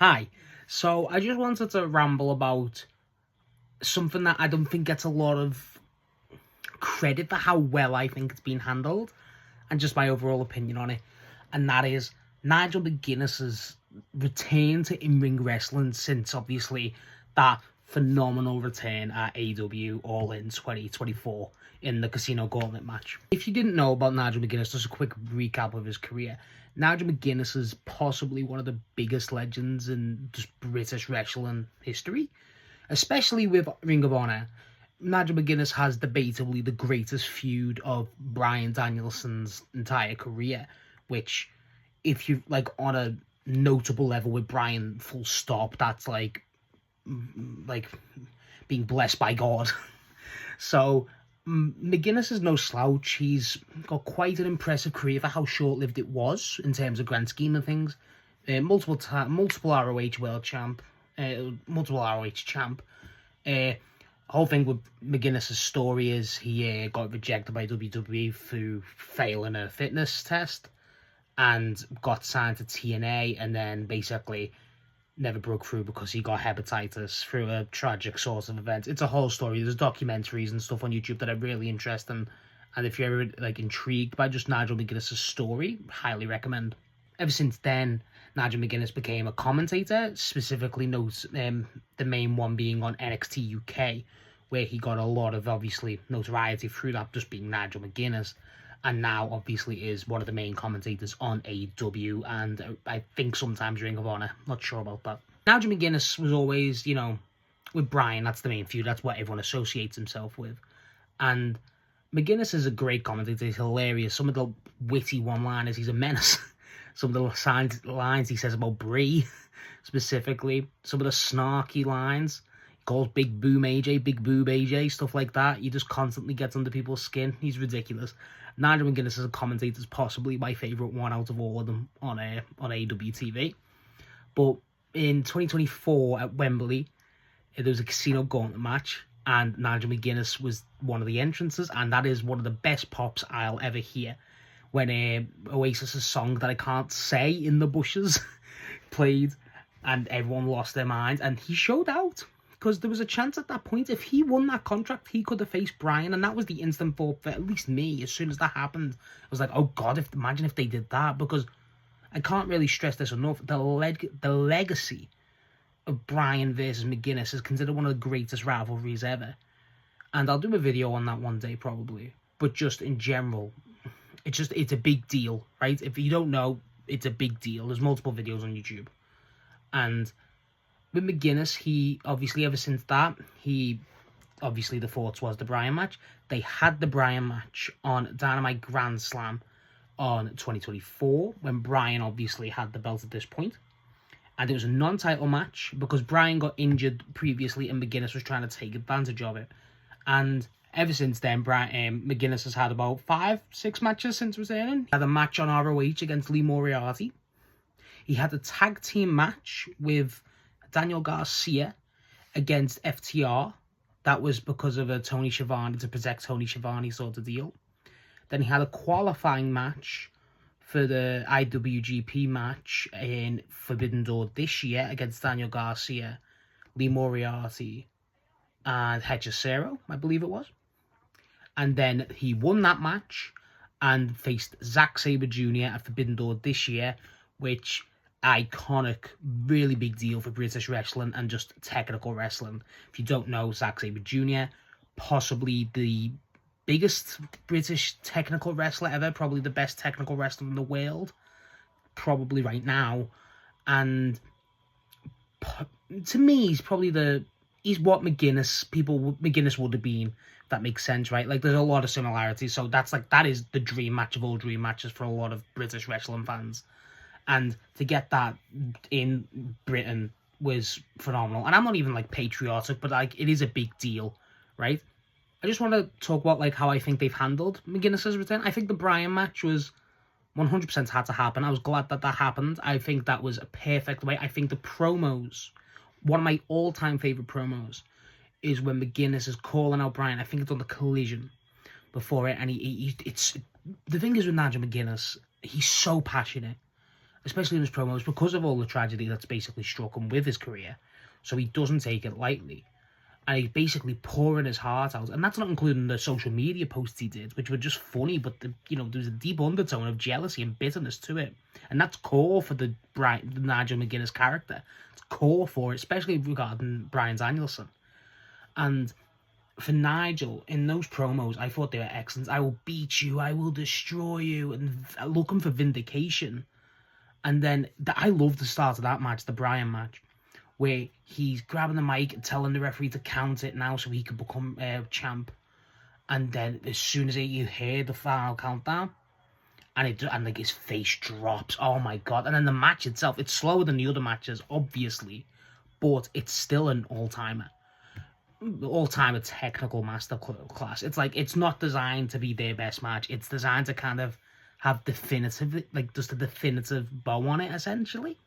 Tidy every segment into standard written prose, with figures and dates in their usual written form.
Hi. So I just wanted to ramble about something that I don't think gets a lot of credit for how well I think it's been handled, and just my overall opinion on it. And that is Nigel Mcguinness's return to in-ring wrestling since obviously that phenomenal return at AEW All In 2024 in the Casino Gauntlet match. If you didn't know about Nigel Mcguinness, just a quick recap of his career. Nigel Mcguinness is possibly one of the biggest legends in just British wrestling history, especially with Ring of Honor. Nigel Mcguinness has debatably the greatest feud of Bryan Danielson's entire career, which, if you like on a notable level with Bryan, full stop, that's like being blessed by God. So McGuinness is no slouch. He's got quite an impressive career for how short-lived it was in terms of grand scheme of things. Multiple ROH world champ, multiple ROH champ. Whole thing with McGuinness's story is he got rejected by WWE through failing a fitness test and got signed to TNA, and then basically never broke through because he got hepatitis through a tragic sort of event. It's a whole story. There's documentaries and stuff on YouTube that are really interesting, and if you're ever intrigued by just Nigel McGuinness's story, highly recommend. Ever since then, Nigel McGuinness became a commentator, specifically the main one being on NXT UK, where he got a lot of, obviously, notoriety through that, just being Nigel McGuinness, and now, obviously, is one of the main commentators on AEW, and I think sometimes Ring of Honor. Not sure about that. Nigel McGuinness was always, with Bryan, that's the main feud, that's what everyone associates himself with, and McGuinness is a great commentator. He's hilarious. Some of the witty one-liners, he's a menace. Some of the lines he says about Brie, specifically. Some of the snarky lines. He calls Big Boob AJ, stuff like that. He just constantly gets under people's skin. He's ridiculous. Nigel McGuinness as a commentator is possibly my favourite one out of all of them on AEW TV. But in 2024 at Wembley, there was a Casino Gauntlet match, and Nigel McGuinness was one of the entrances, and that is one of the best pops I'll ever hear. When Oasis's song that I can't say in the bushes played, and everyone lost their minds, and he showed out, because there was a chance at that point, if he won that contract, he could have faced Bryan, and that was the instant thought for at least me. As soon as that happened, I was like, oh god, imagine if they did that, because I can't really stress this enough, the legacy of Bryan versus McGuinness is considered one of the greatest rivalries ever, and I'll do a video on that one day probably, but just in general, it's a big deal, right? If you don't know, it's a big deal. There's multiple videos on YouTube. And with McGuinness, he obviously, ever since that, the thoughts was the Bryan match. They had the Bryan match on Dynamite Grand Slam on 2024, when Bryan obviously had the belt at this point. And it was a non-title match because Bryan got injured previously and McGuinness was trying to take advantage of it. And ever since then, McGuinness has had about 5-6 matches since returning. He had a match on ROH against Lee Moriarty. He had a tag team match with Daniel Garcia against FTR. That was because of a Tony Schiavone, to protect Tony Schiavone sort of deal. Then he had a qualifying match for the IWGP match in Forbidden Door this year against Daniel Garcia, Lee Moriarty, and Hechicero, I believe it was. And then he won that match and faced Zack Sabre Jr. at Forbidden Door this year, which, iconic, really big deal for British wrestling and just technical wrestling. If you don't know, Zack Sabre Jr., possibly the biggest British technical wrestler ever, probably the best technical wrestler in the world, probably right now. And to me, he's what McGuinness would have been. That makes sense, right? There's a lot of similarities. So that is the dream match of all dream matches for a lot of British wrestling fans. And to get that in Britain was phenomenal. And I'm not even patriotic, but it is a big deal, right? I just want to talk about how I think they've handled McGuinness's return. I think the Bryan match was 100% had to happen. I was glad that happened. I think that was a perfect way. I think the promos, one of my all-time favorite promos, is when McGuinness is calling out Bryan. I think it's on the Collision before it, and it's the thing is with Nigel McGuinness, he's so passionate, especially in his promos, because of all the tragedy that's basically struck him with his career. So he doesn't take it lightly. And he's basically pouring his heart out. And that's not including the social media posts he did, which were just funny, but there's a deep undertone of jealousy and bitterness to it. And that's core for the Nigel Mcguiness character. It's core for it, especially regarding Bryan Danielson. And for Nigel, in those promos, I thought they were excellent. I will beat you, I will destroy you, and looking for vindication. And then I love the start of that match, the Bryan match, where he's grabbing the mic and telling the referee to count it now so he can become champ. And then as soon as you hear the final countdown, and like his face drops, oh my god. And then the match itself, it's slower than the other matches, obviously, but it's still an all-timer technical masterclass. It's like, it's not designed to be their best match. It's designed to kind of have definitive, like just a definitive bow on it, essentially.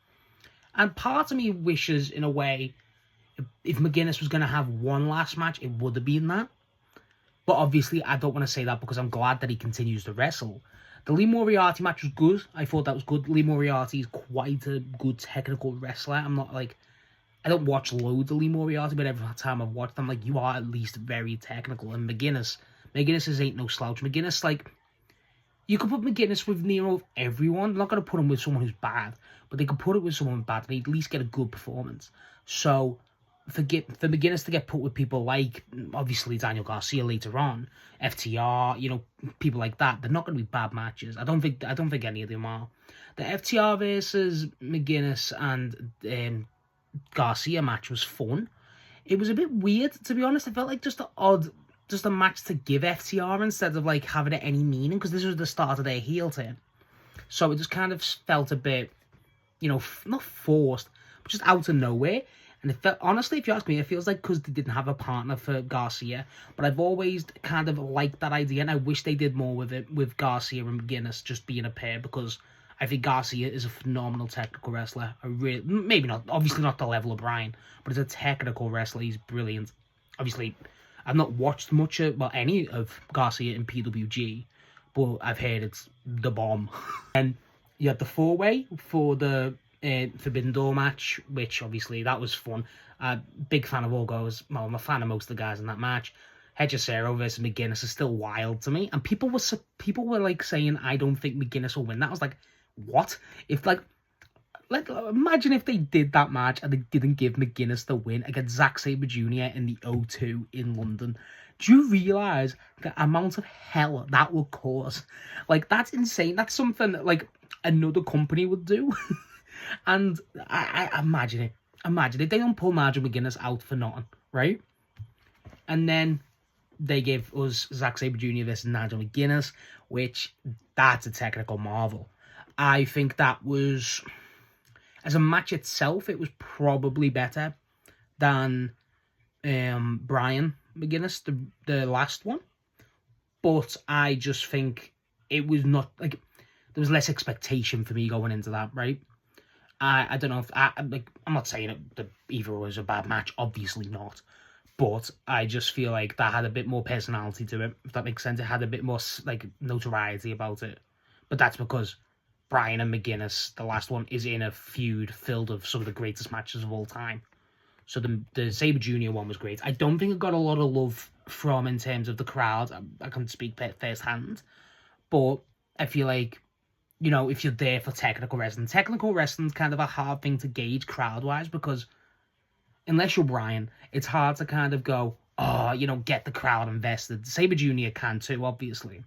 And part of me wishes, in a way, if Mcguiness was going to have one last match, it would have been that. But obviously, I don't want to say that because I'm glad that he continues to wrestle. The Lee Moriarty match was good. I thought that was good. Lee Moriarty is quite a good technical wrestler. I'm not like... I don't watch loads of Lee Moriarty, but every time I've watched them, like, you are at least very technical. And Mcguiness ain't no slouch. Mcguiness, like... You could put Mcguiness with Nero of everyone. They're not going to put him with someone who's bad, but they could put it with someone bad and he'd at least get a good performance. So, for Mcguiness to get put with people like, obviously, Daniel Garcia later on, FTR, people like that, they're not going to be bad matches. I don't think any of them are. The FTR versus Mcguiness and Garcia match was fun. It was a bit weird, to be honest. I felt like just a match to give FTR instead of like having any meaning, because this was the start of their heel turn. So it just kind of felt a bit, not forced, but just out of nowhere. And it felt, honestly, if you ask me, it feels like because they didn't have a partner for Garcia. But I've always kind of liked that idea, and I wish they did more with it, with Garcia and McGuinness just being a pair, because I think Garcia is a phenomenal technical wrestler. Maybe not, obviously not the level of Bryan, but as a technical wrestler, he's brilliant. Obviously, I've not watched much of, any of Garcia in PWG, but I've heard it's the bomb. And you had the four-way for the Forbidden Door match, which obviously that was fun. Big fan of all guys. Well, I'm a fan of most of the guys in that match. Hedgesero versus McGuinness is still wild to me, and people were like saying, I don't think McGuinness will win. That was like, what? If like imagine if they did that match and they didn't give McGuinness the win against Zack Sabre Jr. in the O2 in London. Do you realise the amount of hell that would cause? Like, that's insane. That's something that, like, another company would do. And I imagine it. Imagine it. They don't pull Nigel McGuinness out for nothing, right? And then they give us Zack Sabre Jr. versus Nigel McGuinness, which, that's a technical marvel. I think that was... As a match itself, it was probably better than Bryan McGuinness, the last one. But I just think it was not, like, there was less expectation for me going into that, right? I don't know if, I'm not saying that either was a bad match, obviously not. But I just feel like that had a bit more personality to it, if that makes sense. It had a bit more, like, notoriety about it. But that's because Bryan and McGuinness, the last one, is in a feud filled of some of the greatest matches of all time. So the Sabre Jr. one was great. I don't think it got a lot of love from, in terms of the crowd. I can't speak firsthand. But I feel like, if you're there for technical wrestling's kind of a hard thing to gauge crowd-wise, because unless you're Bryan, it's hard to kind of go, get the crowd invested. Sabre Jr. can too, obviously.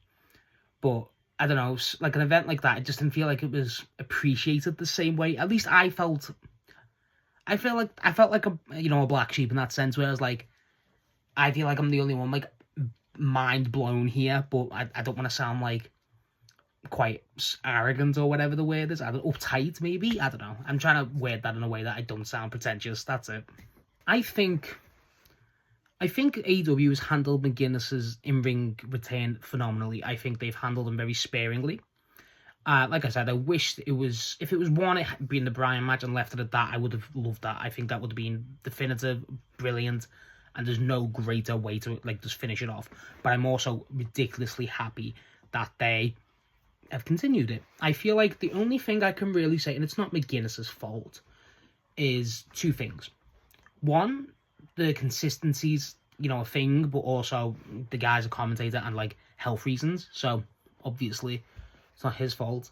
But I don't know, like an event like that, it just didn't feel like it was appreciated the same way. At least I felt like a black sheep in that sense, where I was like, I feel like I'm the only one, like, mind blown here, but I don't want to sound like quite arrogant or whatever the word is. Uptight, maybe? I don't know. I'm trying to word that in a way that I don't sound pretentious. That's it. I think AEW has handled McGuinness's in-ring return phenomenally. I think they've handled him very sparingly. Like I said, I wish if it was one, it being the Bryan match and left it at that, I would have loved that. I think that would have been definitive, brilliant, and there's no greater way to, like, just finish it off. But I'm also ridiculously happy that they have continued it. I feel like the only thing I can really say, and it's not McGuinness's fault, is two things. One, the consistency's, a thing, but also the guy's a commentator and, like, health reasons, so obviously it's not his fault.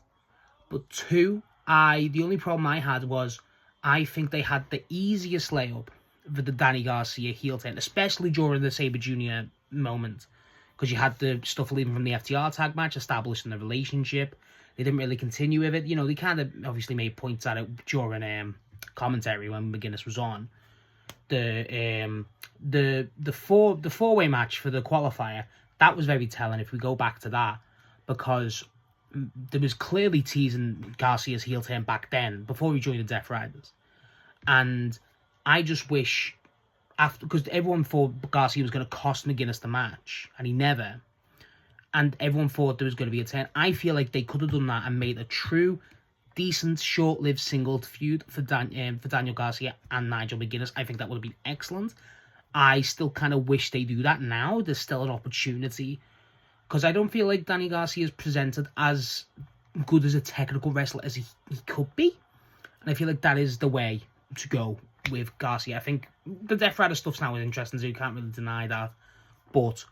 But two, the only problem I had was I think they had the easiest layup for the Danny Garcia heel turn, especially during the Sabre Jr. moment, because you had the stuff leaving from the FTR tag match, establishing the relationship. They didn't really continue with it. They kind of obviously made points at it during commentary when McGuinness was on. The four-way match for the qualifier, that was very telling if we go back to that, because there was clearly teasing Garcia's heel turn back then, before he joined the Death Riders. And I just wish, because everyone thought Garcia was going to cost McGuinness the match, and he never. And everyone thought there was going to be a turn. I feel like they could have done that and made a true, decent, short-lived single feud for Daniel Garcia and Nigel Mcguiness. I think that would have been excellent. I still kind of wish they do that now. There's still an opportunity, because I don't feel like Danny Garcia is presented as good as a technical wrestler as he could be. And I feel like that is the way to go with Garcia. I think the Death Rider stuff's now interesting, so you can't really deny that. But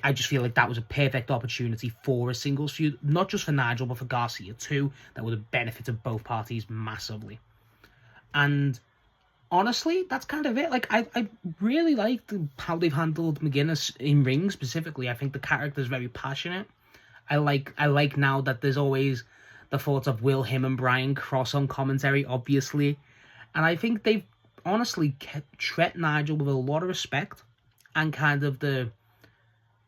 I just feel like that was a perfect opportunity for a singles feud, not just for Nigel, but for Garcia too. That would have benefited both parties massively. And honestly, that's kind of it. Like, I really liked how they've handled McGuinness in ring specifically. I think the character is very passionate. I like now that there's always the thoughts of will him and Brian cross on commentary, obviously. And I think they've honestly treated Nigel with a lot of respect and kind of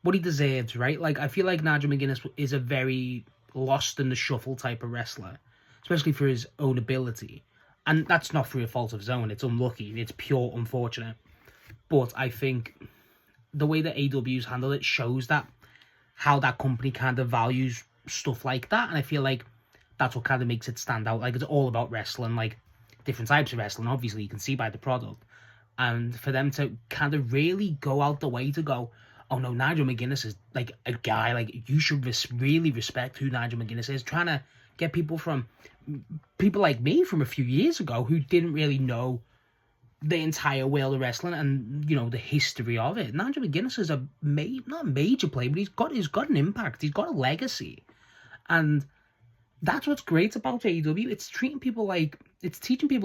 what he deserves, right? Like, I feel like Nigel Mcguinness is a very lost in the shuffle type of wrestler, especially for his own ability. And that's not through a fault of his own. It's unlucky. It's pure unfortunate. But I think the way that AEW's handled it shows that how that company kind of values stuff like that. And I feel like that's what kind of makes it stand out. Like, it's all about wrestling, like different types of wrestling. Obviously, you can see by the product. And for them to kind of really go out the way to go, oh no, Nigel Mcguinness is like a guy, like you should really respect who Nigel Mcguinness is. Trying to get people like me from a few years ago who didn't really know the entire world of wrestling and, the history of it. Nigel Mcguinness is not a major player, but he's got an impact. He's got a legacy. And that's what's great about AEW. It's teaching people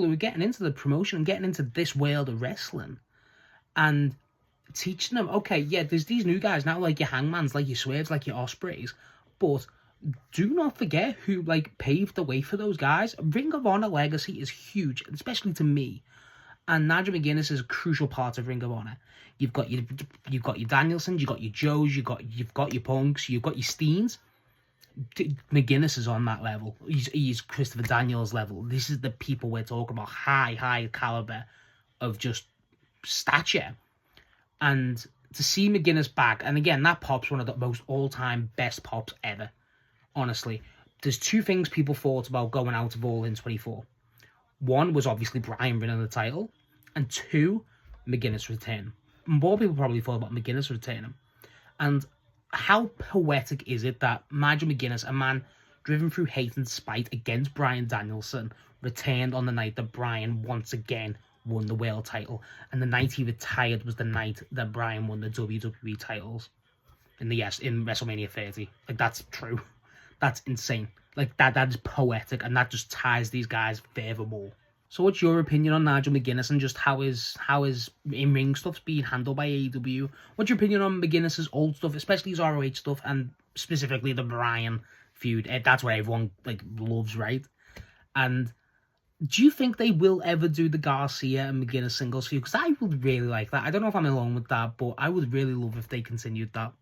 who are getting into the promotion and getting into this world of wrestling and teaching them, okay, yeah, there's these new guys now, like your Hangmans, like your Swerves, like your Ospreys, but do not forget who, like, paved the way for those guys. Ring of Honor legacy is huge, especially to me. And Nigel Mcguinness is a crucial part of Ring of Honor. You've got your Danielsons, you've got your Joes, you've got your Punks, you've got your Steens. McGuinness is on that level. He's Christopher Daniels level. This is the people we're talking about, high caliber of just stature. And to see McGuinness back, and again, that pop's one of the most all-time best pops ever. Honestly, there's two things people thought about going out of All In 24. One was obviously Bryan winning the title, and two, McGuinness return. More people probably thought about McGuinness returning. And how poetic is it that Nigel Mcguinness, a man driven through hate and spite against Bryan Danielson, returned on the night that Bryan once again won the world title, and the night he retired was the night that Bryan won the WWE titles in WrestleMania 30. Like, that's true. That's insane. Like, that is poetic, and that just ties these guys furthermore. So what's your opinion on Nigel Mcguinness and just how his in-ring stuff's being handled by AEW? What's your opinion on McGuinness's old stuff, especially his ROH stuff, and specifically the Bryan feud? That's what everyone, like, loves, right? And do you think they will ever do the Garcia and McGuinness singles feud? Because I would really like that. I don't know if I'm alone with that, but I would really love if they continued that.